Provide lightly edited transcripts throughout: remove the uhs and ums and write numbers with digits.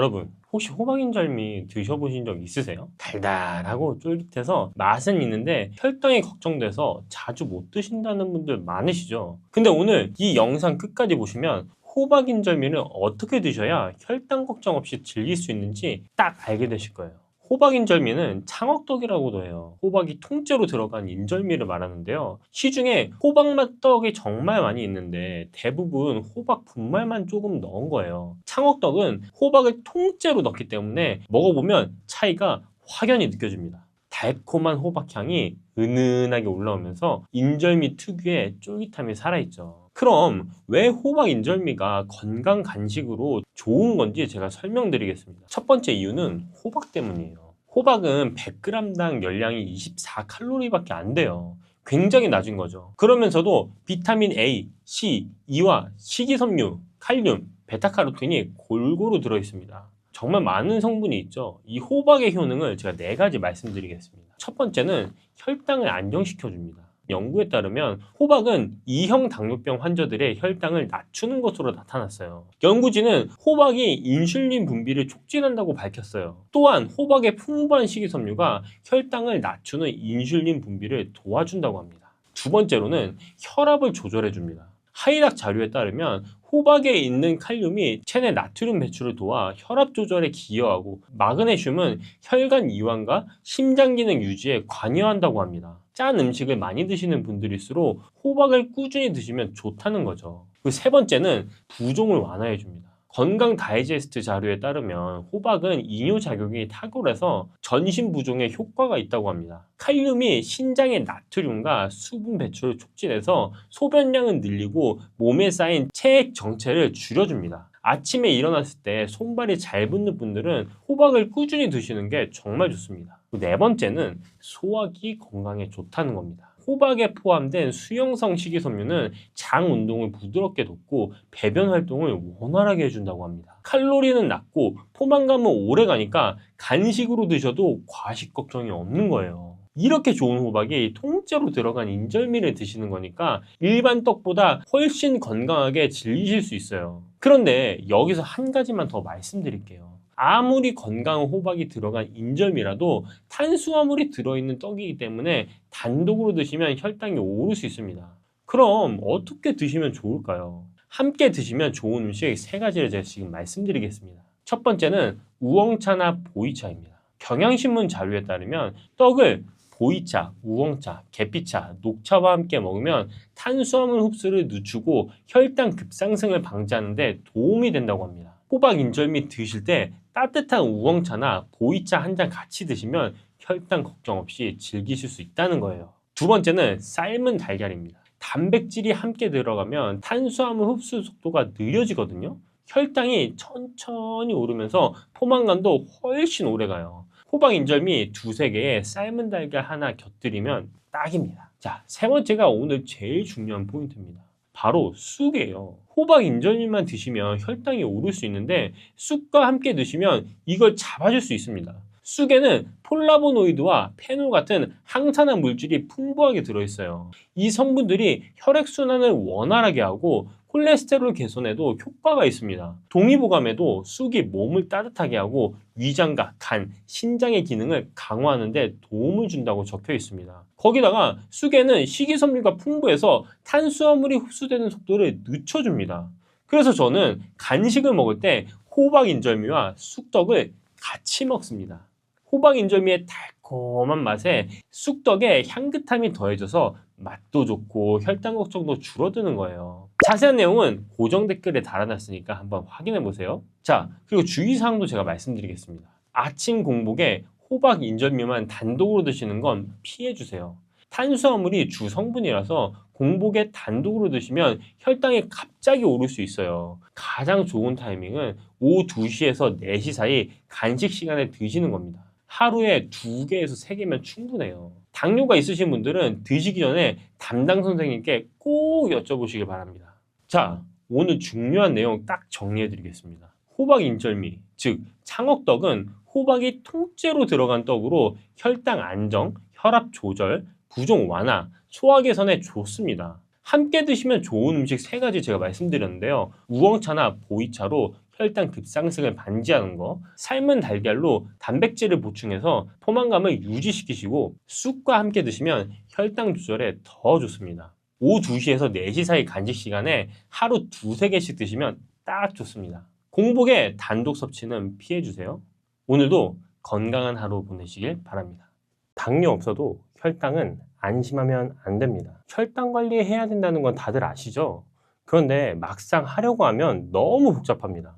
여러분, 혹시 호박인절미 드셔보신 적 있으세요? 달달하고 쫄깃해서 맛은 있는데 혈당이 걱정돼서 자주 못 드신다는 분들 많으시죠? 근데 오늘 이 영상 끝까지 보시면 호박인절미를 어떻게 드셔야 혈당 걱정 없이 즐길 수 있는지 딱 알게 되실 거예요. 호박인절미는 창억떡이라고도 해요. 호박이 통째로 들어간 인절미를 말하는데요. 시중에 호박맛 떡이 정말 많이 있는데 대부분 호박 분말만 조금 넣은 거예요. 창억떡은 호박을 통째로 넣기 때문에 먹어보면 차이가 확연히 느껴집니다. 달콤한 호박향이 은은하게 올라오면서 인절미 특유의 쫄깃함이 살아있죠. 그럼 왜 호박 인절미가 건강 간식으로 좋은 건지 제가 설명드리겠습니다. 첫 번째 이유는 호박 때문이에요. 호박은 100g당 열량이 24칼로리밖에 안 돼요. 굉장히 낮은 거죠. 그러면서도 비타민 A, C, E와 식이섬유, 칼륨, 베타카로틴이 골고루 들어있습니다. 정말 많은 성분이 있죠. 이 호박의 효능을 제가 4가지 말씀드리겠습니다. 첫 번째는 혈당을 안정시켜줍니다. 연구에 따르면 호박은 2형 당뇨병 환자들의 혈당을 낮추는 것으로 나타났어요. 연구진은 호박이 인슐린 분비를 촉진한다고 밝혔어요. 또한 호박의 풍부한 식이섬유가 혈당을 낮추는 인슐린 분비를 도와준다고 합니다. 두 번째로는 혈압을 조절해줍니다. 하이닥 자료에 따르면 호박에 있는 칼륨이 체내 나트륨 배출을 도와 혈압 조절에 기여하고 마그네슘은 혈관 이완과 심장 기능 유지에 관여한다고 합니다. 짠 음식을 많이 드시는 분들일수록 호박을 꾸준히 드시면 좋다는 거죠. 그리고 세 번째는 부종을 완화해 줍니다. 건강 다이제스트 자료에 따르면 호박은 이뇨작용이 탁월해서 전신 부종에 효과가 있다고 합니다. 칼륨이 신장의 나트륨과 수분 배출을 촉진해서 소변량을 늘리고 몸에 쌓인 체액 정체를 줄여줍니다. 아침에 일어났을 때 손발이 잘 붓는 분들은 호박을 꾸준히 드시는 게 정말 좋습니다. 네 번째는 소화기 건강에 좋다는 겁니다. 호박에 포함된 수용성 식이섬유는 장 운동을 부드럽게 돕고 배변 활동을 원활하게 해준다고 합니다. 칼로리는 낮고 포만감은 오래 가니까 간식으로 드셔도 과식 걱정이 없는 거예요. 이렇게 좋은 호박이 통째로 들어간 인절미를 드시는 거니까 일반 떡보다 훨씬 건강하게 즐기실 수 있어요. 그런데 여기서 한 가지만 더 말씀드릴게요. 아무리 건강한 호박이 들어간 인절미라도 탄수화물이 들어있는 떡이기 때문에 단독으로 드시면 혈당이 오를 수 있습니다. 그럼 어떻게 드시면 좋을까요? 함께 드시면 좋은 음식 3가지를 제가 지금 말씀드리겠습니다. 첫 번째는 우엉차나 보이차입니다. 경향신문 자료에 따르면 떡을 보이차, 우엉차, 계피차, 녹차와 함께 먹으면 탄수화물 흡수를 늦추고 혈당 급상승을 방지하는 데 도움이 된다고 합니다. 호박 인절미 드실 때 따뜻한 우엉차나 보이차 한 잔 같이 드시면 혈당 걱정 없이 즐기실 수 있다는 거예요. 두 번째는 삶은 달걀입니다. 단백질이 함께 들어가면 탄수화물 흡수 속도가 느려지거든요. 혈당이 천천히 오르면서 포만감도 훨씬 오래 가요. 호박 인절미 2~3개에 삶은 달걀 하나 곁들이면 딱입니다. 자, 세 번째가 오늘 제일 중요한 포인트입니다. 바로 쑥이에요. 호박 인절미만 드시면 혈당이 오를 수 있는데 쑥과 함께 드시면 이걸 잡아줄 수 있습니다. 쑥에는 폴라보노이드와 페놀 같은 항산화 물질이 풍부하게 들어있어요. 이 성분들이 혈액순환을 원활하게 하고 콜레스테롤 개선에도 효과가 있습니다. 동의보감에도 쑥이 몸을 따뜻하게 하고 위장과 간, 신장의 기능을 강화하는 데 도움을 준다고 적혀 있습니다. 거기다가 쑥에는 식이섬유가 풍부해서 탄수화물이 흡수되는 속도를 늦춰줍니다. 그래서 저는 간식을 먹을 때 호박 인절미와 쑥떡을 같이 먹습니다. 호박 인절미의 달콤한 맛에 쑥떡에 향긋함이 더해져서 맛도 좋고 혈당 걱정도 줄어드는 거예요. 자세한 내용은 고정 댓글에 달아놨으니까 한번 확인해 보세요. 자, 그리고 주의사항도 제가 말씀드리겠습니다. 아침 공복에 호박 인절미만 단독으로 드시는 건 피해 주세요. 탄수화물이 주 성분이라서 공복에 단독으로 드시면 혈당이 갑자기 오를 수 있어요. 가장 좋은 타이밍은 오후 2시에서 4시 사이 간식 시간에 드시는 겁니다. 하루에 2개에서 3개면 충분해요. 당뇨가 있으신 분들은 드시기 전에 담당 선생님께 꼭 여쭤보시길 바랍니다. 자, 오늘 중요한 내용 딱 정리해 드리겠습니다. 호박 인절미, 즉 창억떡은 호박이 통째로 들어간 떡으로 혈당 안정, 혈압 조절, 부종 완화, 소화 개선에 좋습니다. 함께 드시면 좋은 음식 3가지 제가 말씀드렸는데요. 우엉차나 보이차로 혈당 급상승을 반지하는 거, 삶은 달걀로 단백질을 보충해서 포만감을 유지시키시고 쑥과 함께 드시면 혈당 조절에 더 좋습니다. 오후 2시에서 4시 사이 간식 시간에 하루 2~3개씩 드시면 딱 좋습니다. 공복에 단독 섭취는 피해주세요. 오늘도 건강한 하루 보내시길 바랍니다. 당뇨 없어도 혈당은 안심하면 안 됩니다. 혈당 관리해야 된다는 건 다들 아시죠? 그런데 막상 하려고 하면 너무 복잡합니다.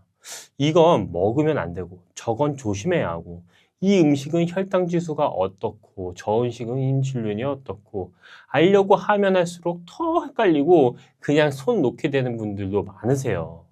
이건 먹으면 안 되고 저건 조심해야 하고 이 음식은 혈당 지수가 어떻고 저 음식은 인슐린이 어떻고 알려고 하면 할수록 더 헷갈리고 그냥 손 놓게 되는 분들도 많으세요.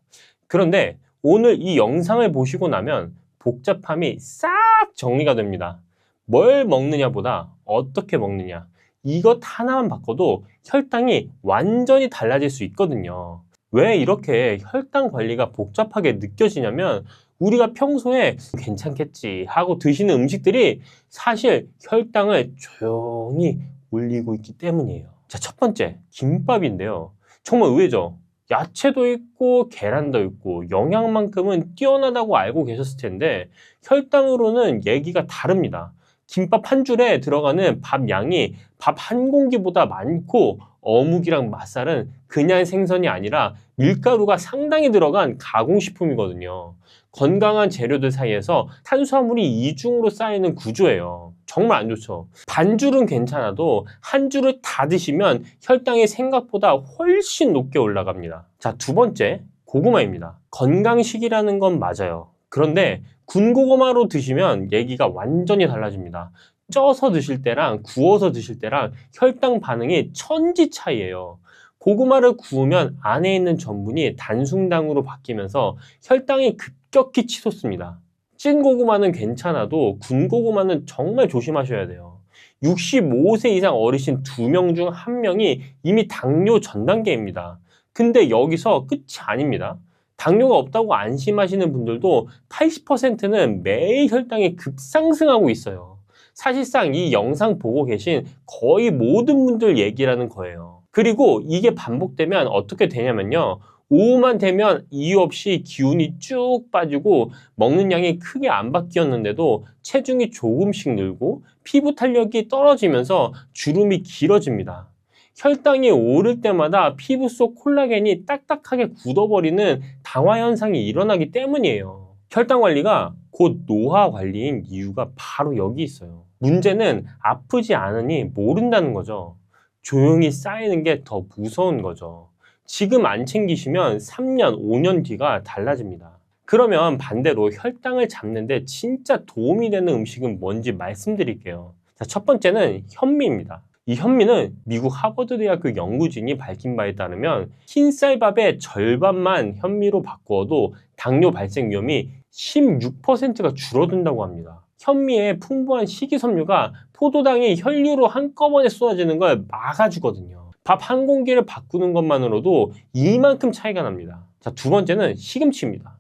그런데 오늘 이 영상을 보시고 나면 복잡함이 싹 정리가 됩니다. 뭘 먹느냐보다 어떻게 먹느냐, 이것 하나만 바꿔도 혈당이 완전히 달라질 수 있거든요. 왜 이렇게 혈당 관리가 복잡하게 느껴지냐면 우리가 평소에 괜찮겠지 하고 드시는 음식들이 사실 혈당을 조용히 올리고 있기 때문이에요. 자, 첫 번째, 김밥인데요. 정말 의외죠? 야채도 있고 계란도 있고 영양만큼은 뛰어나다고 알고 계셨을 텐데 혈당으로는 얘기가 다릅니다. 김밥 한 줄에 들어가는 밥 양이 밥 한 공기보다 많고 어묵이랑 맛살은 그냥 생선이 아니라 밀가루가 상당히 들어간 가공식품이거든요. 건강한 재료들 사이에서 탄수화물이 이중으로 쌓이는 구조예요. 정말 안 좋죠. 반줄은 괜찮아도 한 줄을 다 드시면 혈당이 생각보다 훨씬 높게 올라갑니다. 자, 두 번째, 고구마입니다. 건강식이라는 건 맞아요. 그런데 군고구마로 드시면 얘기가 완전히 달라집니다. 쪄서 드실 때랑 구워서 드실 때랑 혈당 반응이 천지 차이예요. 고구마를 구우면 안에 있는 전분이 단순당으로 바뀌면서 혈당이 급격히 치솟습니다. 찐 고구마는 괜찮아도 군고구마는 정말 조심하셔야 돼요. 65세 이상 어르신 2명 중 1명이 이미 당뇨 전 단계입니다. 근데 여기서 끝이 아닙니다. 당뇨가 없다고 안심하시는 분들도 80%는 매일 혈당이 급상승하고 있어요. 사실상 이 영상 보고 계신 거의 모든 분들 얘기라는 거예요. 그리고 이게 반복되면 어떻게 되냐면요. 오후만 되면 이유 없이 기운이 쭉 빠지고 먹는 양이 크게 안 바뀌었는데도 체중이 조금씩 늘고 피부 탄력이 떨어지면서 주름이 길어집니다. 혈당이 오를 때마다 피부 속 콜라겐이 딱딱하게 굳어버리는 당화 현상이 일어나기 때문이에요. 혈당 관리가 곧 노화 관리인 이유가 바로 여기 있어요. 문제는 아프지 않으니 모른다는 거죠. 조용히 쌓이는 게 더 무서운 거죠. 지금 안 챙기시면 3년, 5년 뒤가 달라집니다. 그러면 반대로 혈당을 잡는데 진짜 도움이 되는 음식은 뭔지 말씀드릴게요. 자, 첫 번째는 현미입니다. 이 현미는 미국 하버드 대학교 연구진이 밝힌 바에 따르면 흰쌀밥의 절반만 현미로 바꾸어도 당뇨 발생 위험이 16%가 줄어든다고 합니다. 현미의 풍부한 식이섬유가 포도당이 혈류로 한꺼번에 쏟아지는 걸 막아주거든요. 밥 한 공기를 바꾸는 것만으로도 이만큼 차이가 납니다. 자, 두 번째는 시금치입니다.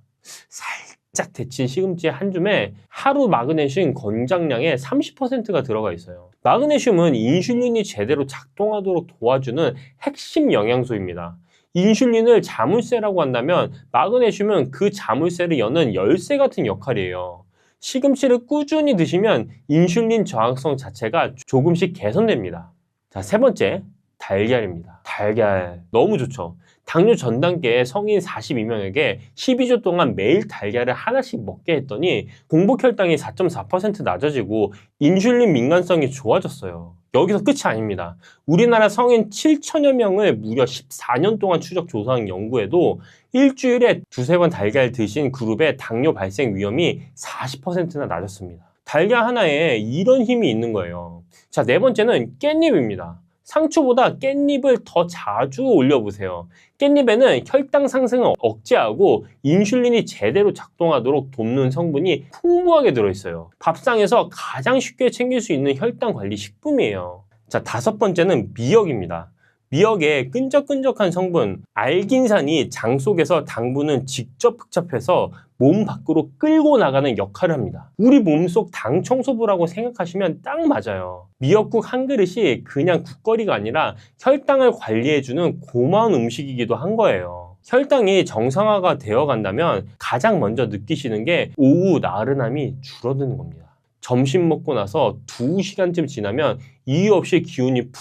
살짝 데친 시금치 한 줌에 하루 마그네슘 권장량의 30%가 들어가 있어요. 마그네슘은 인슐린이 제대로 작동하도록 도와주는 핵심 영양소입니다. 인슐린을 자물쇠라고 한다면 마그네슘은 그 자물쇠를 여는 열쇠 같은 역할이에요. 시금치를 꾸준히 드시면 인슐린 저항성 자체가 조금씩 개선됩니다. 자, 세 번째, 달걀입니다. 달걀 너무 좋죠. 당뇨 전 단계 성인 42명에게 12주 동안 매일 달걀을 하나씩 먹게 했더니 공복 혈당이 4.4% 낮아지고 인슐린 민감성이 좋아졌어요. 여기서 끝이 아닙니다. 우리나라 성인 7천여 명을 무려 14년 동안 추적 조사한 연구에도 일주일에 2~3번 달걀 드신 그룹의 당뇨 발생 위험이 40%나 낮았습니다. 달걀 하나에 이런 힘이 있는 거예요. 자, 네 번째는 깻잎입니다. 상추보다 깻잎을 더 자주 올려보세요. 깻잎에는 혈당 상승을 억제하고 인슐린이 제대로 작동하도록 돕는 성분이 풍부하게 들어있어요. 밥상에서 가장 쉽게 챙길 수 있는 혈당 관리 식품이에요. 자, 다섯 번째는 미역입니다. 미역의 끈적끈적한 성분 알긴산이 장 속에서 당분을 직접 흡착해서 몸 밖으로 끌고 나가는 역할을 합니다. 우리 몸속 당 청소부라고 생각하시면 딱 맞아요. 미역국 한 그릇이 그냥 국거리가 아니라 혈당을 관리해주는 고마운 음식이기도 한 거예요. 혈당이 정상화가 되어 간다면 가장 먼저 느끼시는 게 오후 나른함이 줄어드는 겁니다. 점심 먹고 나서 2시간쯤 지나면 이유 없이 기운이 푹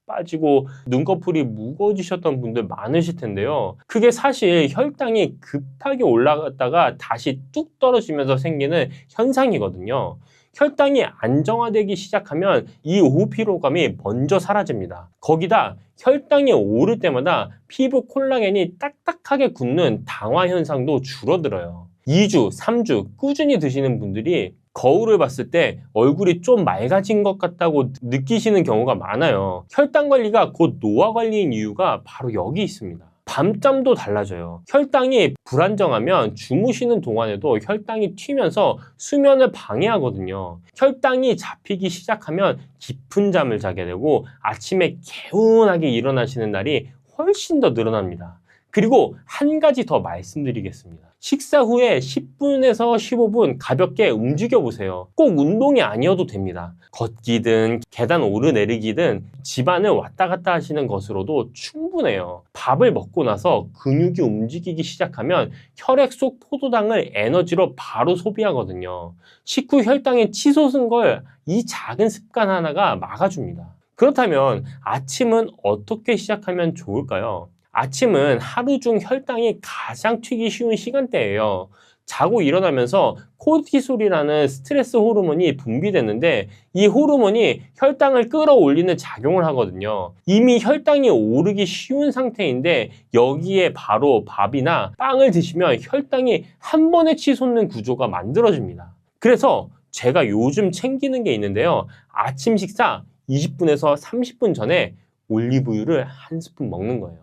빠지고 눈꺼풀이 무거워지셨던 분들 많으실 텐데요. 그게 사실 혈당이 급하게 올라갔다가 다시 뚝 떨어지면서 생기는 현상이거든요. 혈당이 안정화되기 시작하면 이 오후 피로감이 먼저 사라집니다. 거기다 혈당이 오를 때마다 피부 콜라겐이 딱딱하게 굳는 당화 현상도 줄어들어요. 2주, 3주 꾸준히 드시는 분들이 거울을 봤을 때 얼굴이 좀 맑아진 것 같다고 느끼시는 경우가 많아요. 혈당 관리가 곧 노화 관리인 이유가 바로 여기 있습니다. 밤잠도 달라져요. 혈당이 불안정하면 주무시는 동안에도 혈당이 튀면서 수면을 방해하거든요. 혈당이 잡히기 시작하면 깊은 잠을 자게 되고 아침에 개운하게 일어나시는 날이 훨씬 더 늘어납니다. 그리고 한 가지 더 말씀드리겠습니다. 식사 후에 10분에서 15분 가볍게 움직여 보세요. 꼭 운동이 아니어도 됩니다. 걷기든 계단 오르내리기든 집안을 왔다 갔다 하시는 것으로도 충분해요. 밥을 먹고 나서 근육이 움직이기 시작하면 혈액 속 포도당을 에너지로 바로 소비하거든요. 식후 혈당이 치솟은 걸 이 작은 습관 하나가 막아줍니다. 그렇다면 아침은 어떻게 시작하면 좋을까요? 아침은 하루 중 혈당이 가장 튀기 쉬운 시간대예요. 자고 일어나면서 코르티솔이라는 스트레스 호르몬이 분비되는데 이 호르몬이 혈당을 끌어올리는 작용을 하거든요. 이미 혈당이 오르기 쉬운 상태인데 여기에 바로 밥이나 빵을 드시면 혈당이 한 번에 치솟는 구조가 만들어집니다. 그래서 제가 요즘 챙기는 게 있는데요. 아침 식사 20분에서 30분 전에 올리브유를 한 스푼 먹는 거예요.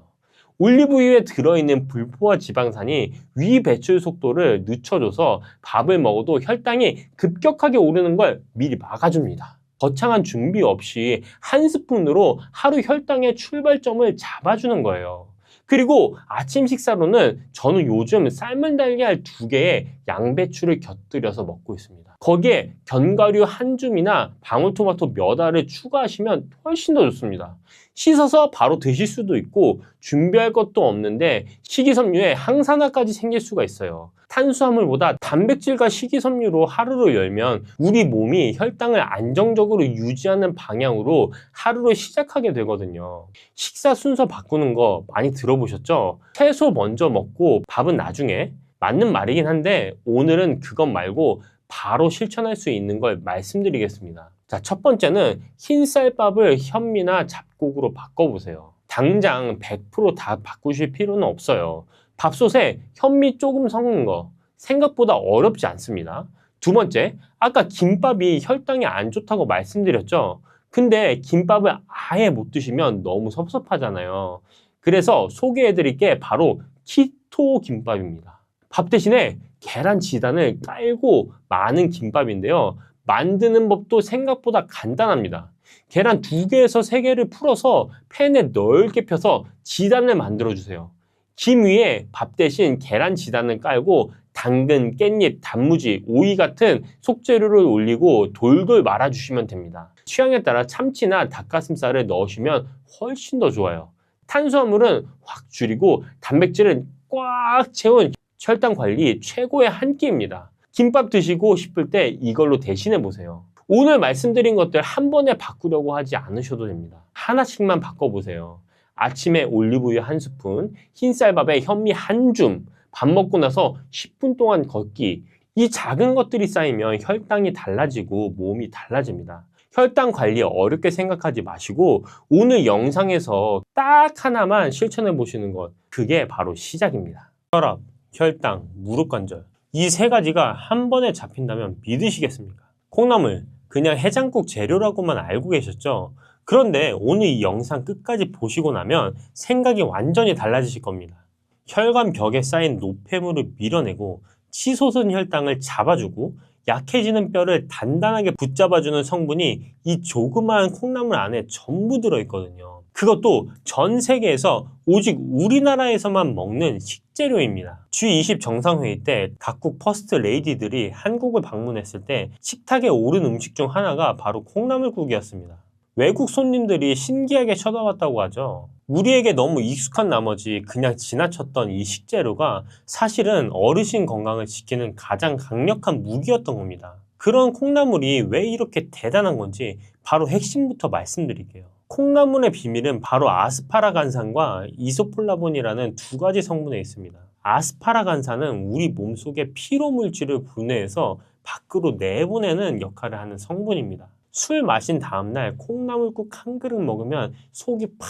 올리브유에 들어있는 불포화 지방산이 위 배출 속도를 늦춰줘서 밥을 먹어도 혈당이 급격하게 오르는 걸 미리 막아줍니다. 거창한 준비 없이 한 스푼으로 하루 혈당의 출발점을 잡아주는 거예요. 그리고 아침 식사로는 저는 요즘 삶은 달걀 2개에 양배추를 곁들여서 먹고 있습니다. 거기에 견과류 한 줌이나 방울토마토 몇 알을 추가하시면 훨씬 더 좋습니다. 씻어서 바로 드실 수도 있고 준비할 것도 없는데 식이섬유에 항산화까지 생길 수가 있어요. 탄수화물보다 단백질과 식이섬유로 하루를 열면 우리 몸이 혈당을 안정적으로 유지하는 방향으로 하루를 시작하게 되거든요. 식사 순서 바꾸는 거 많이 들어보셨죠? 채소 먼저 먹고 밥은 나중에. 맞는 말이긴 한데 오늘은 그것 말고 바로 실천할 수 있는 걸 말씀드리겠습니다. 자, 첫 번째는 흰쌀밥을 현미나 잡곡으로 바꿔보세요. 당장 100% 바꾸실 필요는 없어요. 밥솥에 현미 조금 섞는 거 생각보다 어렵지 않습니다. 두 번째, 아까 김밥이 혈당이 안 좋다고 말씀드렸죠? 근데 김밥을 아예 못 드시면 너무 섭섭하잖아요. 그래서 소개해드릴 게 바로 키토 김밥입니다. 밥 대신에 계란 지단을 깔고 마는 김밥인데요. 만드는 법도 생각보다 간단합니다. 계란 2개에서 3개를 풀어서 팬에 넓게 펴서 지단을 만들어주세요. 김 위에 밥 대신 계란 지단을 깔고 당근, 깻잎, 단무지, 오이 같은 속재료를 올리고 돌돌 말아주시면 됩니다. 취향에 따라 참치나 닭가슴살을 넣으시면 훨씬 더 좋아요. 탄수화물은 확 줄이고 단백질은 꽉 채운 혈당 관리 최고의 한 끼입니다. 김밥 드시고 싶을 때 이걸로 대신해 보세요. 오늘 말씀드린 것들 한 번에 바꾸려고 하지 않으셔도 됩니다. 하나씩만 바꿔보세요. 아침에 올리브유 한 스푼, 흰쌀밥에 현미 한 줌, 밥 먹고 나서 10분 동안 걷기. 이 작은 것들이 쌓이면 혈당이 달라지고 몸이 달라집니다. 혈당 관리 어렵게 생각하지 마시고 오늘 영상에서 딱 하나만 실천해 보시는 것, 그게 바로 시작입니다. 혈압, 혈당, 무릎 관절, 이 3가지가 한 번에 잡힌다면 믿으시겠습니까? 콩나물, 그냥 해장국 재료라고만 알고 계셨죠? 그런데 오늘 이 영상 끝까지 보시고 나면 생각이 완전히 달라지실 겁니다. 혈관 벽에 쌓인 노폐물을 밀어내고 치솟은 혈당을 잡아주고 약해지는 뼈를 단단하게 붙잡아주는 성분이 이 조그마한 콩나물 안에 전부 들어있거든요. 그것도 전 세계에서 오직 우리나라에서만 먹는 식재료입니다. G20 정상회의 때 각국 퍼스트 레이디들이 한국을 방문했을 때 식탁에 오른 음식 중 하나가 바로 콩나물국이었습니다. 외국 손님들이 신기하게 쳐다봤다고 하죠. 우리에게 너무 익숙한 나머지 그냥 지나쳤던 이 식재료가 사실은 어르신 건강을 지키는 가장 강력한 무기였던 겁니다. 그런 콩나물이 왜 이렇게 대단한 건지 바로 핵심부터 말씀드릴게요. 콩나물의 비밀은 바로 아스파라간산과 이소플라본이라는 두 가지 성분에 있습니다. 아스파라간산은 우리 몸속의 피로 물질을 분해해서 밖으로 내보내는 역할을 하는 성분입니다. 술 마신 다음날 콩나물국 한 그릇 먹으면 속이 팍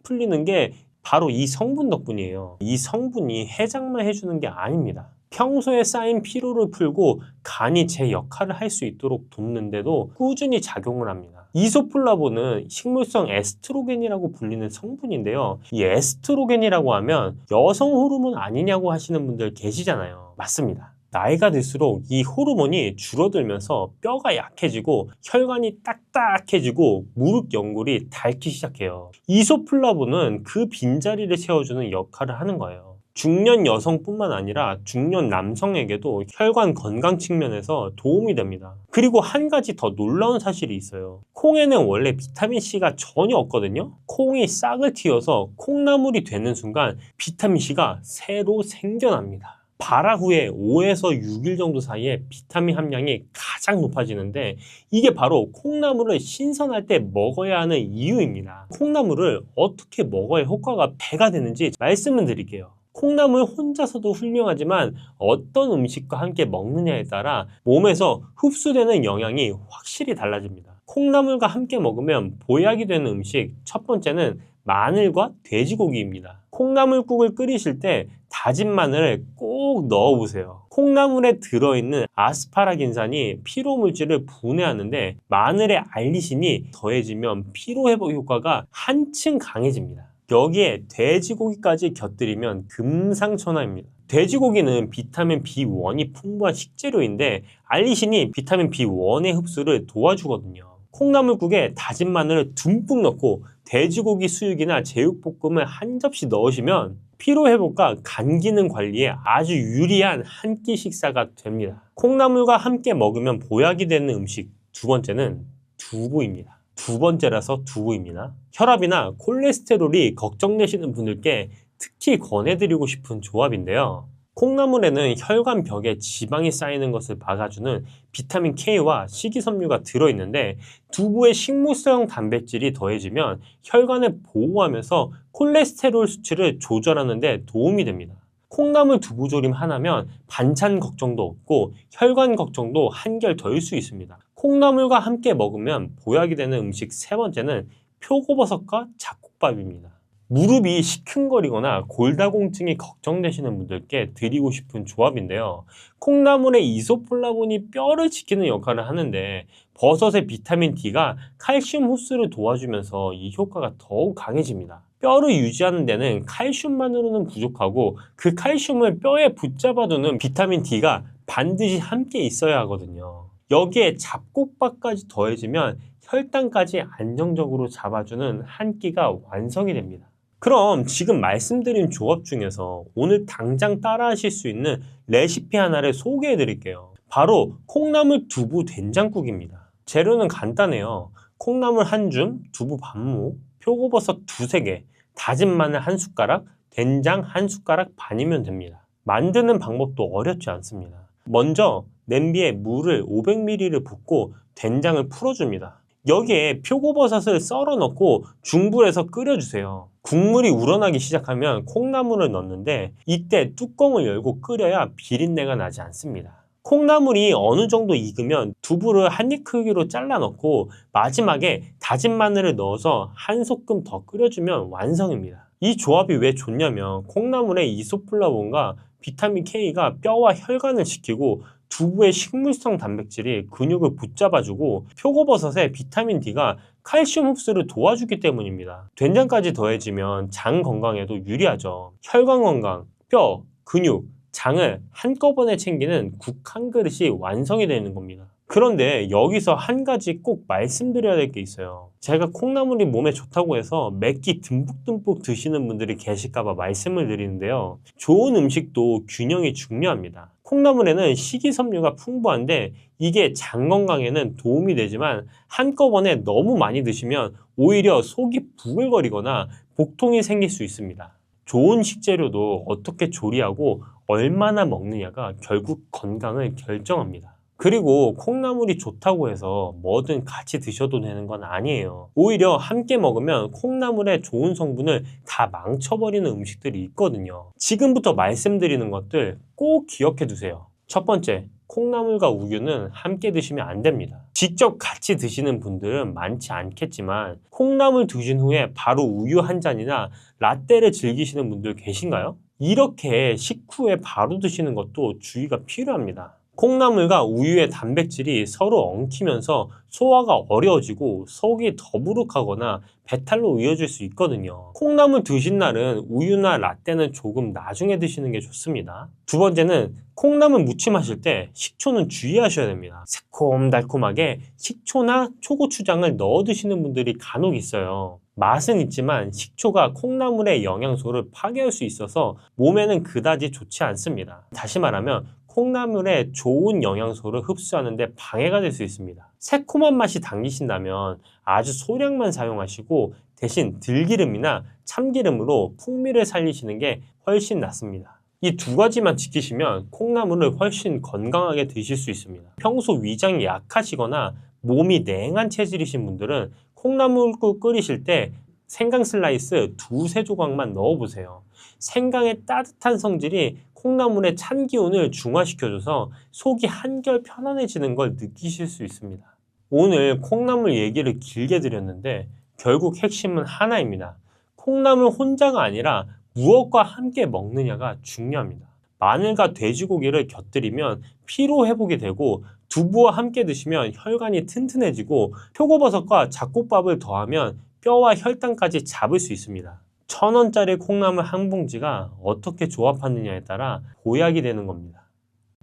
풀리는 게 바로 이 성분 덕분이에요. 이 성분이 해장만 해주는 게 아닙니다. 평소에 쌓인 피로를 풀고 간이 제 역할을 할 수 있도록 돕는데도 꾸준히 작용을 합니다. 이소플라본은 식물성 에스트로겐이라고 불리는 성분인데요. 이 에스트로겐이라고 하면 여성 호르몬 아니냐고 하시는 분들 계시잖아요. 맞습니다. 나이가 들수록 이 호르몬이 줄어들면서 뼈가 약해지고 혈관이 딱딱해지고 무릎 연골이 닳기 시작해요. 이소플라본은 그 빈자리를 채워주는 역할을 하는 거예요. 중년 여성뿐만 아니라 중년 남성에게도 혈관 건강 측면에서 도움이 됩니다. 그리고 한 가지 더 놀라운 사실이 있어요. 콩에는 원래 비타민C가 전혀 없거든요. 콩이 싹을 틔워서 콩나물이 되는 순간 비타민C가 새로 생겨납니다. 발화 후에 5에서 6일 정도 사이에 비타민 함량이 가장 높아지는데 이게 바로 콩나물을 신선할 때 먹어야 하는 이유입니다. 콩나물을 어떻게 먹어야 효과가 배가 되는지 말씀을 드릴게요. 콩나물 혼자서도 훌륭하지만 어떤 음식과 함께 먹느냐에 따라 몸에서 흡수되는 영양이 확실히 달라집니다. 콩나물과 함께 먹으면 보약이 되는 음식 첫 번째는 마늘과 돼지고기입니다. 콩나물국을 끓이실 때 다진 마늘을 꼭 넣어보세요. 콩나물에 들어있는 아스파라긴산이 피로 물질을 분해하는데 마늘의 알리신이 더해지면 피로 회복 효과가 한층 강해집니다. 여기에 돼지고기까지 곁들이면 금상첨화입니다. 돼지고기는 비타민 B1이 풍부한 식재료인데 알리신이 비타민 B1의 흡수를 도와주거든요. 콩나물국에 다진 마늘을 듬뿍 넣고 돼지고기 수육이나 제육볶음을 한 접시 넣으시면 피로회복과 간 기능 관리에 아주 유리한 한 끼 식사가 됩니다. 콩나물과 함께 먹으면 보약이 되는 음식 두 번째는 두부입니다. 두 번째라서 두부입니다. 혈압이나 콜레스테롤이 걱정되시는 분들께 특히 권해드리고 싶은 조합인데요. 콩나물에는 혈관 벽에 지방이 쌓이는 것을 막아주는 비타민 K와 식이섬유가 들어있는데 두부의 식물성 단백질이 더해지면 혈관을 보호하면서 콜레스테롤 수치를 조절하는 데 도움이 됩니다. 콩나물 두부조림 하나면 반찬 걱정도 없고 혈관 걱정도 한결 덜 수 있습니다. 콩나물과 함께 먹으면 보약이 되는 음식 세 번째는 표고버섯과 잡곡밥입니다. 무릎이 시큰거리거나 골다공증이 걱정되시는 분들께 드리고 싶은 조합인데요. 콩나물의 이소플라본이 뼈를 지키는 역할을 하는데 버섯의 비타민 D가 칼슘 흡수를 도와주면서 이 효과가 더욱 강해집니다. 뼈를 유지하는 데는 칼슘만으로는 부족하고 그 칼슘을 뼈에 붙잡아두는 비타민 D가 반드시 함께 있어야 하거든요. 여기에 잡곡밥까지 더해지면 혈당까지 안정적으로 잡아주는 한 끼가 완성이 됩니다. 그럼 지금 말씀드린 조합 중에서 오늘 당장 따라 하실 수 있는 레시피 하나를 소개해 드릴게요. 바로 콩나물 두부 된장국입니다. 재료는 간단해요. 콩나물 한 줌, 두부 반모, 표고버섯 두세 개, 다진 마늘 한 숟가락, 된장 한 숟가락 반이면 됩니다. 만드는 방법도 어렵지 않습니다. 먼저 냄비에 물을 500ml를 붓고 된장을 풀어줍니다. 여기에 표고버섯을 썰어 넣고 중불에서 끓여주세요. 국물이 우러나기 시작하면 콩나물을 넣는데 이때 뚜껑을 열고 끓여야 비린내가 나지 않습니다. 콩나물이 어느 정도 익으면 두부를 한 입 크기로 잘라 넣고 마지막에 다진 마늘을 넣어서 한 소끔 더 끓여주면 완성입니다. 이 조합이 왜 좋냐면 콩나물의 이소플라본과 비타민 K가 뼈와 혈관을 지키고 두부의 식물성 단백질이 근육을 붙잡아주고 표고버섯의 비타민 D가 칼슘 흡수를 도와주기 때문입니다. 된장까지 더해지면 장 건강에도 유리하죠. 혈관 건강, 뼈, 근육, 장을 한꺼번에 챙기는 국 한 그릇이 완성이 되는 겁니다. 그런데 여기서 한 가지 꼭 말씀드려야 될 게 있어요. 제가 콩나물이 몸에 좋다고 해서 몇 끼 듬뿍듬뿍 드시는 분들이 계실까봐 말씀을 드리는데요. 좋은 음식도 균형이 중요합니다. 콩나물에는 식이섬유가 풍부한데 이게 장 건강에는 도움이 되지만 한꺼번에 너무 많이 드시면 오히려 속이 부글거리거나 복통이 생길 수 있습니다. 좋은 식재료도 어떻게 조리하고 얼마나 먹느냐가 결국 건강을 결정합니다. 그리고 콩나물이 좋다고 해서 뭐든 같이 드셔도 되는 건 아니에요. 오히려 함께 먹으면 콩나물의 좋은 성분을 다 망쳐버리는 음식들이 있거든요. 지금부터 말씀드리는 것들 꼭 기억해 두세요. 첫 번째, 콩나물과 우유는 함께 드시면 안 됩니다. 직접 같이 드시는 분들은 많지 않겠지만 콩나물 드신 후에 바로 우유 한 잔이나 라떼를 즐기시는 분들 계신가요? 이렇게 식후에 바로 드시는 것도 주의가 필요합니다. 콩나물과 우유의 단백질이 서로 엉키면서 소화가 어려워지고 속이 더부룩하거나 배탈로 이어질 수 있거든요. 콩나물 드신 날은 우유나 라떼는 조금 나중에 드시는 게 좋습니다. 두 번째는 콩나물 무침하실 때 식초는 주의하셔야 됩니다. 새콤달콤하게 식초나 초고추장을 넣어 드시는 분들이 간혹 있어요. 맛은 있지만 식초가 콩나물의 영양소를 파괴할 수 있어서 몸에는 그다지 좋지 않습니다. 다시 말하면 콩나물의 좋은 영양소를 흡수하는 데 방해가 될 수 있습니다. 새콤한 맛이 당기신다면 아주 소량만 사용하시고 대신 들기름이나 참기름으로 풍미를 살리시는 게 훨씬 낫습니다. 이 두 가지만 지키시면 콩나물을 훨씬 건강하게 드실 수 있습니다. 평소 위장이 약하시거나 몸이 냉한 체질이신 분들은 콩나물국 끓이실 때 생강 슬라이스 2~3조각만 넣어보세요. 생강의 따뜻한 성질이 콩나물의 찬 기운을 중화시켜줘서 속이 한결 편안해지는 걸 느끼실 수 있습니다. 오늘 콩나물 얘기를 길게 드렸는데 결국 핵심은 하나입니다. 콩나물 혼자가 아니라 무엇과 함께 먹느냐가 중요합니다. 마늘과 돼지고기를 곁들이면 피로 회복이 되고 두부와 함께 드시면 혈관이 튼튼해지고 표고버섯과 잡곡밥을 더하면 뼈와 혈당까지 잡을 수 있습니다. 1,000원짜리 콩나물 한 봉지가 어떻게 조합하느냐에 따라 보약이 되는 겁니다.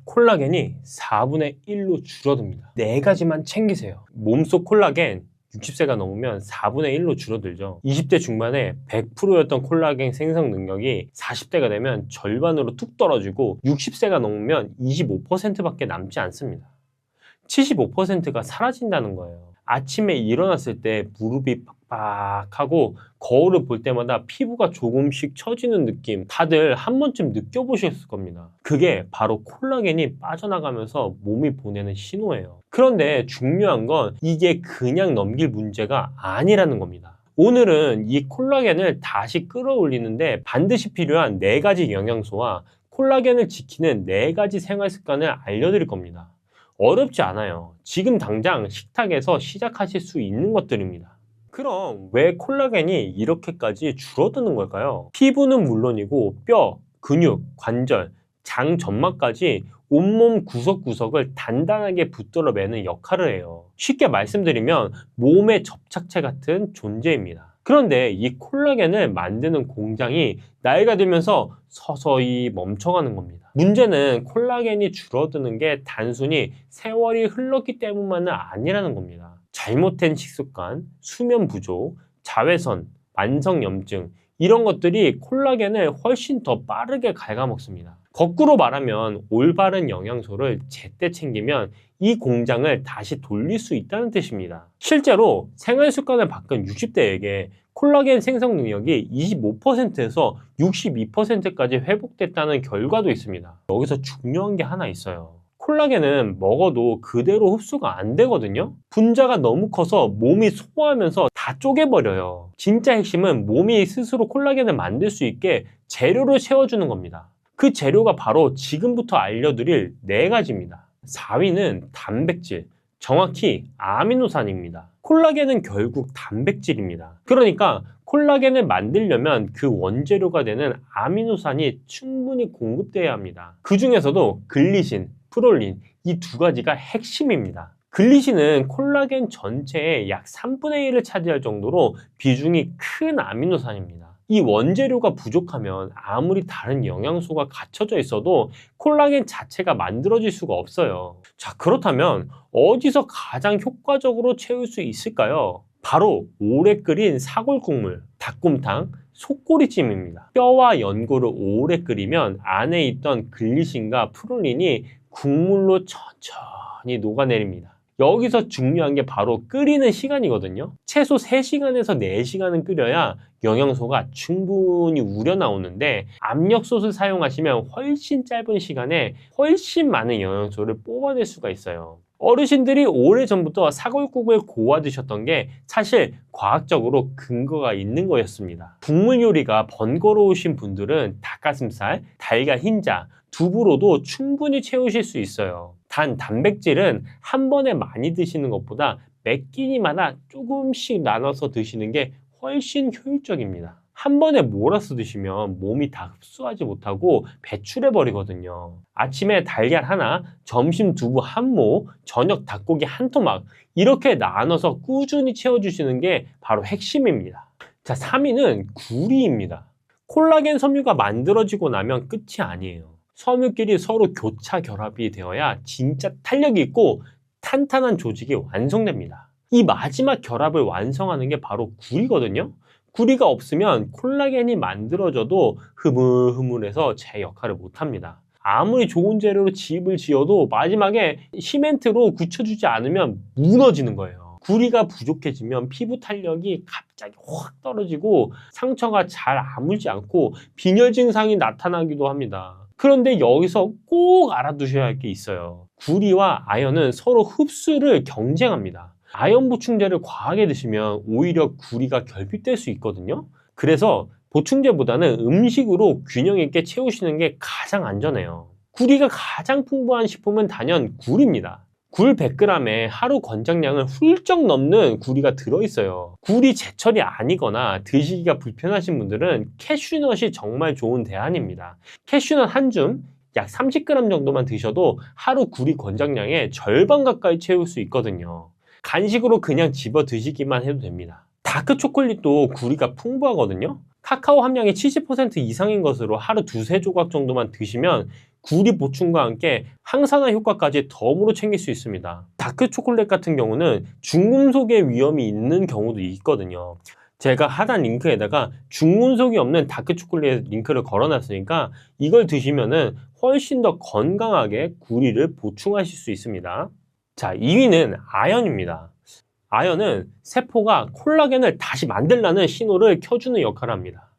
콜라겐이 4분의 1로 줄어듭니다. 4가지만 챙기세요. 몸속 콜라겐 60세가 넘으면 4분의 1로 줄어들죠. 20대 중반에 100%였던 콜라겐 생성 능력이 40대가 되면 절반으로 뚝 떨어지고 60세가 넘으면 25%밖에 남지 않습니다. 75%가 사라진다는 거예요. 아침에 일어났을 때 무릎이 빡빡하고 거울을 볼 때마다 피부가 조금씩 처지는 느낌, 다들 한 번쯤 느껴보셨을 겁니다. 그게 바로 콜라겐이 빠져나가면서 몸이 보내는 신호예요. 그런데 중요한 건 이게 그냥 넘길 문제가 아니라는 겁니다. 오늘은 이 콜라겐을 다시 끌어올리는데 반드시 필요한 4가지 영양소와 콜라겐을 지키는 4가지 생활 습관을 알려드릴 겁니다. 어렵지 않아요. 지금 당장 식탁에서 시작하실 수 있는 것들입니다. 그럼 왜 콜라겐이 이렇게까지 줄어드는 걸까요? 피부는 물론이고 뼈, 근육, 관절, 장 점막까지 온몸 구석구석을 단단하게 붙들어 매는 역할을 해요. 쉽게 말씀드리면 몸의 접착체 같은 존재입니다. 그런데 이 콜라겐을 만드는 공장이 나이가 들면서 서서히 멈춰가는 겁니다. 문제는 콜라겐이 줄어드는 게 단순히 세월이 흘렀기 때문만은 아니라는 겁니다. 잘못된 식습관, 수면 부족, 자외선, 만성염증 이런 것들이 콜라겐을 훨씬 더 빠르게 갉아먹습니다. 거꾸로 말하면 올바른 영양소를 제때 챙기면 이 공장을 다시 돌릴 수 있다는 뜻입니다. 실제로 생활 습관을 바꾼 60대에게 콜라겐 생성 능력이 25%에서 62%까지 회복됐다는 결과도 있습니다. 여기서 중요한 게 하나 있어요. 콜라겐은 먹어도 그대로 흡수가 안 되거든요. 분자가 너무 커서 몸이 소화하면서 다 쪼개버려요. 진짜 핵심은 몸이 스스로 콜라겐을 만들 수 있게 재료를 채워주는 겁니다. 그 재료가 바로 지금부터 알려드릴 4가지입니다. 4위는 단백질, 정확히 아미노산입니다. 콜라겐은 결국 단백질입니다. 그러니까 콜라겐을 만들려면 그 원재료가 되는 아미노산이 충분히 공급돼야 합니다. 그 중에서도 글리신, 프롤린 이 2가지가 핵심입니다. 글리신은 콜라겐 전체의 약 3분의 1을 차지할 정도로 비중이 큰 아미노산입니다. 이 원재료가 부족하면 아무리 다른 영양소가 갖춰져 있어도 콜라겐 자체가 만들어질 수가 없어요. 자, 그렇다면 어디서 가장 효과적으로 채울 수 있을까요? 바로 오래 끓인 사골국물, 닭곰탕, 속꼬리찜입니다. 뼈와 연골을 오래 끓이면 안에 있던 글리신과 프롤린이 국물로 천천히 녹아내립니다. 여기서 중요한 게 바로 끓이는 시간이거든요. 최소 3시간에서 4시간은 끓여야 영양소가 충분히 우러나오는데 압력솥을 사용하시면 훨씬 짧은 시간에 훨씬 많은 영양소를 뽑아낼 수가 있어요. 어르신들이 오래전부터 사골국을 고아 드셨던 게 사실 과학적으로 근거가 있는 거였습니다. 국물 요리가 번거로우신 분들은 닭가슴살, 달걀 흰자, 두부로도 충분히 채우실 수 있어요. 단 단백질은 한 번에 많이 드시는 것보다 몇 끼니마다 조금씩 나눠서 드시는 게 훨씬 효율적입니다. 한 번에 몰아서 드시면 몸이 다 흡수하지 못하고 배출해 버리거든요. 아침에 달걀 하나, 점심 두부 한 모, 저녁 닭고기 한 토막 이렇게 나눠서 꾸준히 채워주시는 게 바로 핵심입니다. 자, 3위는 구리입니다. 콜라겐 섬유가 만들어지고 나면 끝이 아니에요. 섬유끼리 서로 교차 결합이 되어야 진짜 탄력이 있고 탄탄한 조직이 완성됩니다. 이 마지막 결합을 완성하는 게 바로 구리거든요. 구리가 없으면 콜라겐이 만들어져도 흐물흐물해서 제 역할을 못합니다. 아무리 좋은 재료로 집을 지어도 마지막에 시멘트로 굳혀주지 않으면 무너지는 거예요. 구리가 부족해지면 피부 탄력이 갑자기 확 떨어지고 상처가 잘 아물지 않고 빈혈 증상이 나타나기도 합니다. 그런데 여기서 꼭 알아두셔야 할 게 있어요. 구리와 아연은 서로 흡수를 경쟁합니다. 아연 보충제를 과하게 드시면 오히려 구리가 결핍될 수 있거든요. 그래서 보충제보다는 음식으로 균형 있게 채우시는 게 가장 안전해요. 구리가 가장 풍부한 식품은 단연 굴입니다. 굴 100g에 하루 권장량을 훌쩍 넘는 구리가 들어있어요. 굴이 제철이 아니거나 드시기가 불편하신 분들은 캐슈넛이 정말 좋은 대안입니다. 캐슈넛 한 줌, 약 30g 정도만 드셔도 하루 구리 권장량의 절반 가까이 채울 수 있거든요. 간식으로 그냥 집어 드시기만 해도 됩니다. 다크 초콜릿도 구리가 풍부하거든요. 카카오 함량이 70% 이상인 것으로 하루 2~3조각 정도만 드시면 구리 보충과 함께 항산화 효과까지 덤으로 챙길 수 있습니다. 다크 초콜릿 같은 경우는 중금속의 위험이 있는 경우도 있거든요. 제가 하단 링크에다가 중금속이 없는 다크 초콜릿 링크를 걸어놨으니까 이걸 드시면은 훨씬 더 건강하게 구리를 보충하실 수 있습니다. 자, 2위는 아연입니다. 아연은 세포가 콜라겐을 다시 만들라는 신호를 켜주는 역할을 합니다.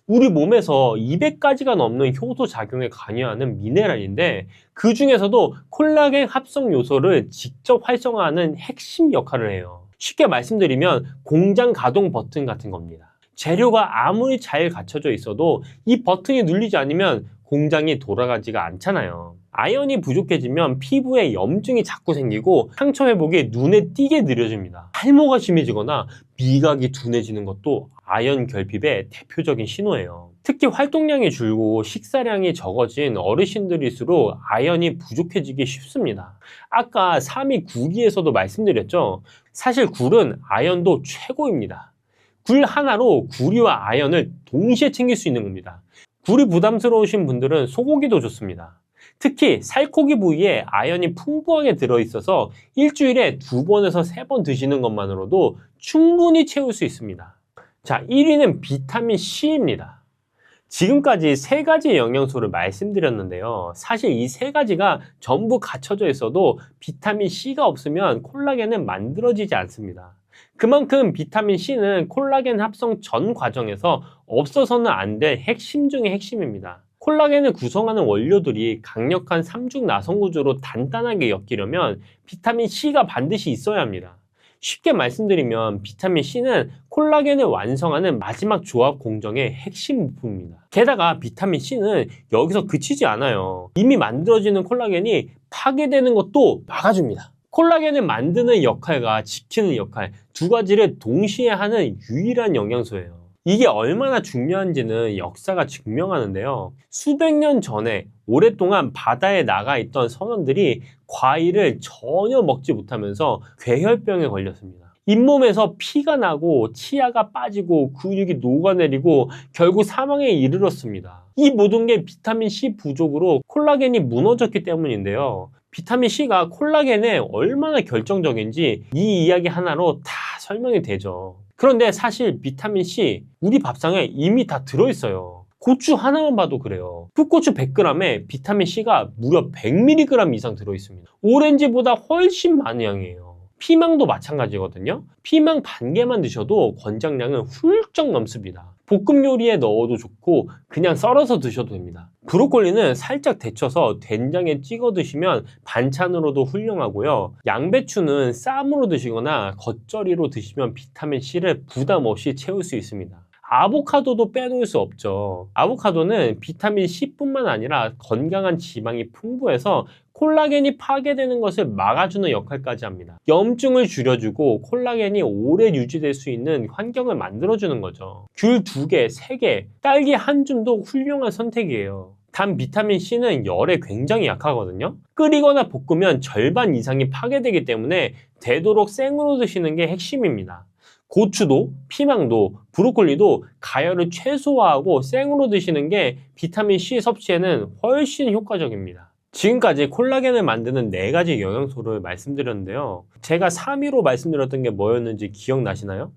우리 몸에서 200가지가 넘는 효소 작용에 관여하는 미네랄인데 그 중에서도 콜라겐 합성 요소를 직접 활성화하는 핵심 역할을 해요. 쉽게 말씀드리면 공장 가동 버튼 같은 겁니다. 재료가 아무리 잘 갖춰져 있어도 이 버튼이 눌리지 않으면 공장이 돌아가지가 않잖아요. 아연이 부족해지면 피부에 염증이 자꾸 생기고 상처 회복이 눈에 띄게 느려집니다. 탈모가 심해지거나 미각이 둔해지는 것도 아연 결핍의 대표적인 신호예요. 특히 활동량이 줄고 식사량이 적어진 어르신들일수록 아연이 부족해지기 쉽습니다. 아까 3위 굴기에서도 말씀드렸죠. 사실 굴은 아연도 최고입니다. 굴 하나로 구리와 아연을 동시에 챙길 수 있는 겁니다. 굴이 부담스러우신 분들은 소고기도 좋습니다. 특히 살코기 부위에 아연이 풍부하게 들어있어서 일주일에 2번에서 3번 드시는 것만으로도 충분히 채울 수 있습니다. 자, 1위는 비타민 C입니다. 지금까지 3가지의 영양소를 말씀드렸는데요. 사실 이 3가지가 전부 갖춰져 있어도 비타민 C가 없으면 콜라겐은 만들어지지 않습니다. 그만큼 비타민 C는 콜라겐 합성 전 과정에서 없어서는 안 될 핵심 중의 핵심입니다. 콜라겐을 구성하는 원료들이 강력한 삼중 나성 구조로 단단하게 엮이려면 비타민 C가 반드시 있어야 합니다. 쉽게 말씀드리면 비타민 C는 콜라겐을 완성하는 마지막 조합 공정의 핵심 부품입니다. 게다가 비타민 C는 여기서 그치지 않아요. 이미 만들어지는 콜라겐이 파괴되는 것도 막아줍니다. 콜라겐을 만드는 역할과 지키는 역할, 2가지를 동시에 하는 유일한 영양소예요. 이게 얼마나 중요한지는 역사가 증명하는데요. 수백 년 전에 오랫동안 바다에 나가 있던 선원들이 과일을 전혀 먹지 못하면서 괴혈병에 걸렸습니다. 잇몸에서 피가 나고 치아가 빠지고 근육이 녹아내리고 결국 사망에 이르렀습니다. 이 모든 게 비타민 C 부족으로 콜라겐이 무너졌기 때문인데요. 비타민 C가 콜라겐에 얼마나 결정적인지 이 이야기 하나로 다 설명이 되죠. 그런데 사실 비타민 C 우리 밥상에 이미 다 들어있어요. 고추 하나만 봐도 그래요. 풋고추 100g에 비타민 C가 무려 100mg 이상 들어있습니다. 오렌지보다 훨씬 많은 양이에요. 피망도 마찬가지거든요. 피망 반 개만 드셔도 권장량은 훌쩍 넘습니다. 볶음 요리에 넣어도 좋고 그냥 썰어서 드셔도 됩니다. 브로콜리는 살짝 데쳐서 된장에 찍어 드시면 반찬으로도 훌륭하고요. 양배추는 쌈으로 드시거나 겉절이로 드시면 비타민 C를 부담 없이 채울 수 있습니다. 아보카도도 빼놓을 수 없죠. 아보카도는 비타민 C뿐만 아니라 건강한 지방이 풍부해서 콜라겐이 파괴되는 것을 막아주는 역할까지 합니다. 염증을 줄여주고 콜라겐이 오래 유지될 수 있는 환경을 만들어주는 거죠. 귤 2개, 3개, 딸기 한 줌도 훌륭한 선택이에요. 단 비타민 C는 열에 굉장히 약하거든요. 끓이거나 볶으면 절반 이상이 파괴되기 때문에 되도록 생으로 드시는 게 핵심입니다. 고추도, 피망도, 브로콜리도 가열을 최소화하고 생으로 드시는 게 비타민 C 섭취에는 훨씬 효과적입니다. 지금까지 콜라겐을 만드는 4가지 영양소를 말씀드렸는데요. 제가 3위로 말씀드렸던 게 뭐였는지 기억나시나요?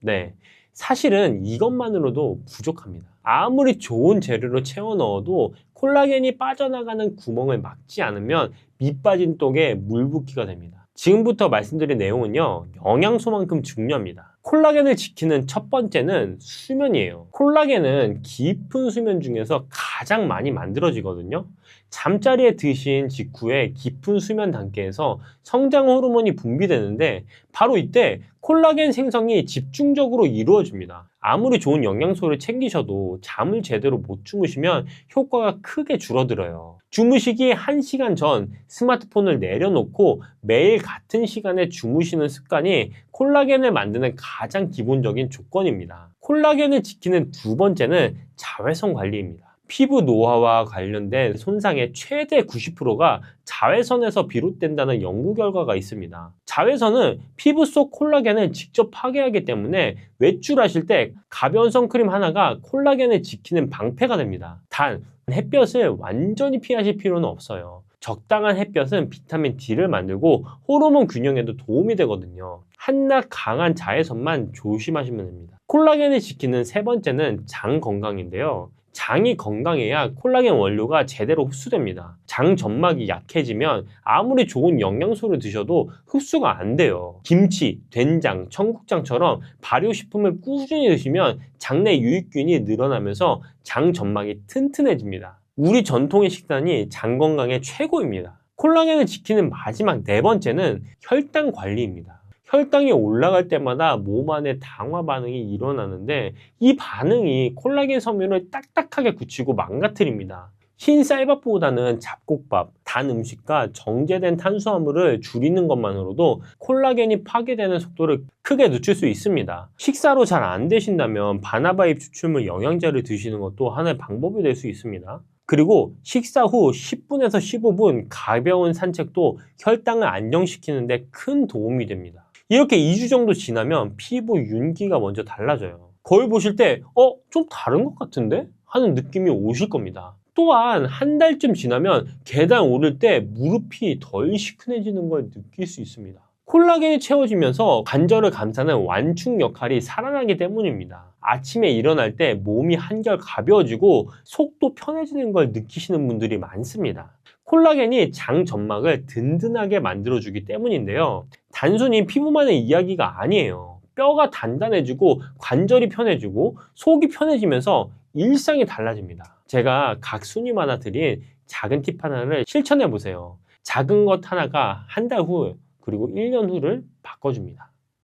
네. 사실은 이것만으로도 부족합니다. 아무리 좋은 재료로 채워 넣어도 콜라겐이 빠져나가는 구멍을 막지 않으면 밑 빠진 떡에 물 붓기가 됩니다. 지금부터 말씀드린 내용은요, 영양소만큼 중요합니다. 콜라겐을 지키는 첫 번째는 수면이에요. 콜라겐은 깊은 수면 중에서 가장 많이 만들어지거든요. 잠자리에 드신 직후에 깊은 수면 단계에서 성장 호르몬이 분비되는데 바로 이때 콜라겐 생성이 집중적으로 이루어집니다. 아무리 좋은 영양소를 챙기셔도 잠을 제대로 못 주무시면 효과가 크게 줄어들어요. 주무시기 1시간 전 스마트폰을 내려놓고 매일 같은 시간에 주무시는 습관이 콜라겐을 만드는 가장 기본적인 조건입니다. 콜라겐을 지키는 두 번째는 자외선 관리입니다. 피부 노화와 관련된 손상의 최대 90%가 자외선에서 비롯된다는 연구 결과가 있습니다. 자외선은 피부 속 콜라겐을 직접 파괴하기 때문에 외출하실 때 가벼운 선크림 하나가 콜라겐을 지키는 방패가 됩니다. 단, 햇볕을 완전히 피하실 필요는 없어요. 적당한 햇볕은 비타민 D를 만들고 호르몬 균형에도 도움이 되거든요. 한낮 강한 자외선만 조심하시면 됩니다. 콜라겐을 지키는 세 번째는 장 건강인데요. 장이 건강해야 콜라겐 원료가 제대로 흡수됩니다. 장 점막이 약해지면 아무리 좋은 영양소를 드셔도 흡수가 안 돼요. 김치, 된장, 청국장처럼 발효식품을 꾸준히 드시면 장내 유익균이 늘어나면서 장 점막이 튼튼해집니다. 우리 전통의 식단이 장 건강에 최고입니다. 콜라겐을 지키는 마지막 네 번째는 혈당 관리입니다. 혈당이 올라갈 때마다 몸 안에 당화 반응이 일어나는데 이 반응이 콜라겐 섬유를 딱딱하게 굳히고 망가뜨립니다. 흰 쌀밥보다는 잡곡밥, 단 음식과 정제된 탄수화물을 줄이는 것만으로도 콜라겐이 파괴되는 속도를 크게 늦출 수 있습니다. 식사로 잘 안 되신다면 바나바잎 추출물 영양제를 드시는 것도 하나의 방법이 될 수 있습니다. 그리고 식사 후 10분에서 15분 가벼운 산책도 혈당을 안정시키는 데 큰 도움이 됩니다. 이렇게 2주 정도 지나면 피부 윤기가 먼저 달라져요. 거울 보실 때 좀 다른 것 같은데? 하는 느낌이 오실 겁니다. 또한 한 달쯤 지나면 계단 오를 때 무릎이 덜 시큰해지는 걸 느낄 수 있습니다. 콜라겐이 채워지면서 관절을 감싸는 완충 역할이 살아나기 때문입니다. 아침에 일어날 때 몸이 한결 가벼워지고 속도 편해지는 걸 느끼시는 분들이 많습니다. 콜라겐이 장 점막을 든든하게 만들어주기 때문인데요. 단순히 피부만의 이야기가 아니에요. 뼈가 단단해지고 관절이 편해지고 속이 편해지면서 일상이 달라집니다. 제가 각 순위마다 드린 작은 팁 하나를 실천해 보세요. 작은 것 하나가 한 달 후 그리고 1년 후를 바꿔줍니다.